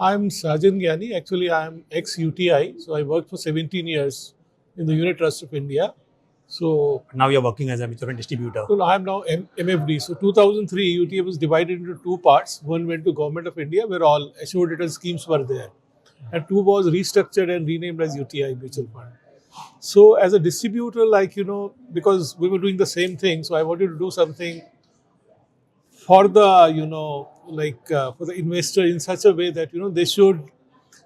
I'm Sajan Gyani. Actually, I'm ex-UTI. So I worked for 17 years in the Unit Trust of India. So Now you're working as a mutual fund distributor. I'm now MFD. So 2003, UTI was divided into two parts. One went to Government of India, where all assured return schemes were there. And two was restructured and renamed as UTI Mutual Fund. So as a distributor, because we were doing the same thing, so I wanted to do something for the, for the investor in such a way that, they should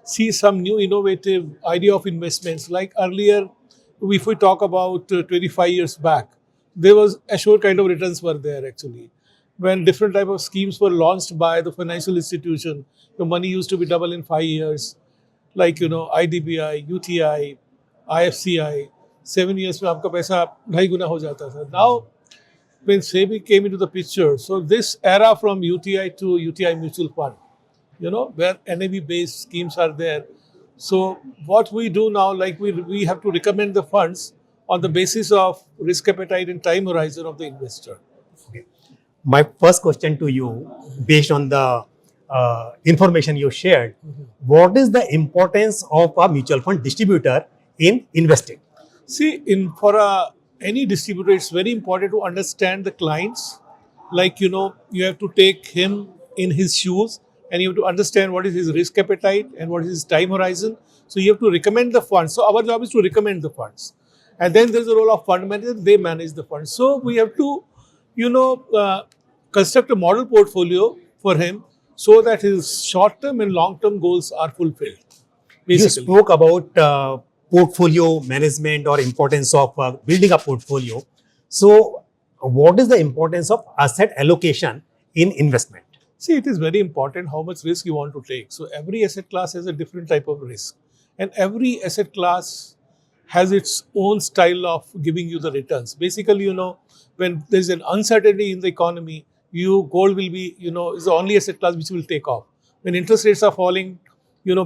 see some new innovative idea of investments. Like earlier, if we talk about 25 years back, there was assured kind of returns were there actually. When different type of schemes were launched by the financial institution, the money used to be double in 5 years, like IDBI, UTI, IFCI. 7 years में आपका पैसा 2.5 गुना हो जाता था. Now when SEBI came into the picture, so this era from UTI to UTI Mutual Fund, where NAV-based schemes are there. So what we do now, like we have to recommend the funds on the basis of risk appetite and time horizon of the investor. Okay. My first question to you, based on the information you shared, what is the importance of a mutual fund distributor in investing? See, any distributor, it's very important to understand the clients. Like, you have to take him in his shoes and you have to understand what is his risk appetite and what is his time horizon. So you have to recommend the funds. So our job is to recommend the funds. And then there's the role of fund manager, they manage the funds. So we have to, construct a model portfolio for him so that his short-term and long-term goals are fulfilled. Basically. You spoke about portfolio management or importance of building a portfolio. So what is the importance of asset allocation in investment? See, it is very important how much risk you want to take. So every asset class has a different type of risk. And every asset class has its own style of giving you the returns. Basically, when there's an uncertainty in the economy, gold will be, is the only asset class which will take off. When interest rates are falling,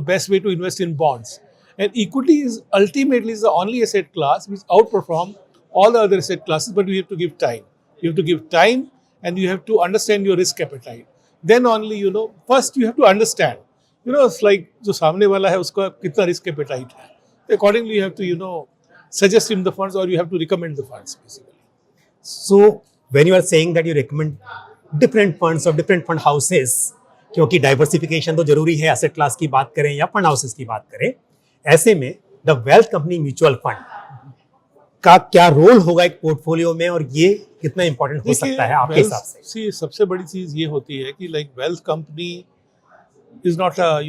best way to invest in bonds. And equity is ultimately the only asset class which outperform all the other asset classes, but you have to give time. You have to give time and you have to understand your risk appetite. Then only, first you have to understand, it's like जो सामने वाला है उसका कितना risk appetite है. Accordingly, you have to, suggest him the funds or you have to recommend the funds basically. So when you are saying that you recommend different funds or different fund houses, क्योंकि diversification तो जरूरी है, asset class की बात करें या fund houses की बात करें, ऐसे में the wealth company mutual fund का क्या रोल होगा एक पोर्टफोलियो में और ये कितना इंपॉर्टेंट हो सकता है आपके हिसाब से? सबसे बड़ी चीज ये होती है कि like wealth company is not a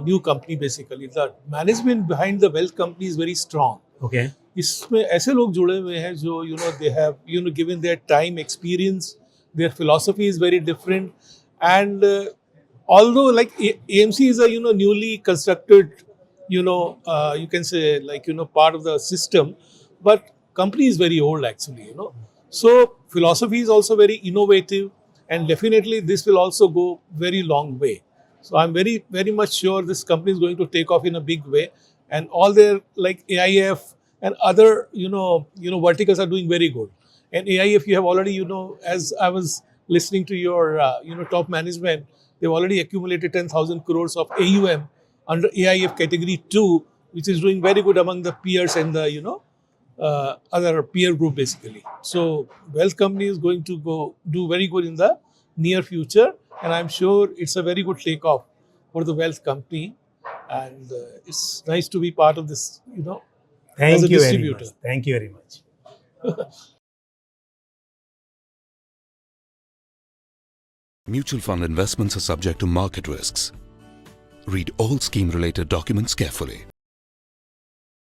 new company. Basically the management behind the wealth company is very strong. Okay, इसमें ऐसे लोग जुड़े हुए हैं जो they have given their time, experience, their philosophy is very different. And although like AMC is a newly constructed, you can say part of the system, but company is very old actually, So philosophy is also very innovative and definitely this will also go very long way. So I'm very, very much sure this company is going to take off in a big way and all their like AIF and other, verticals are doing very good. And AIF, you have already, as I was listening to your, top management, they've already accumulated 10,000 crores of AUM under AIF category 2, which is doing very good among the peers and the, other peer group basically. So wealth company is going to do very good in the near future. And I'm sure it's a very good takeoff for the wealth company. And it's nice to be part of this, as a distributor. Thank you very much. Mutual fund investments are subject to market risks. Read all scheme-related documents carefully.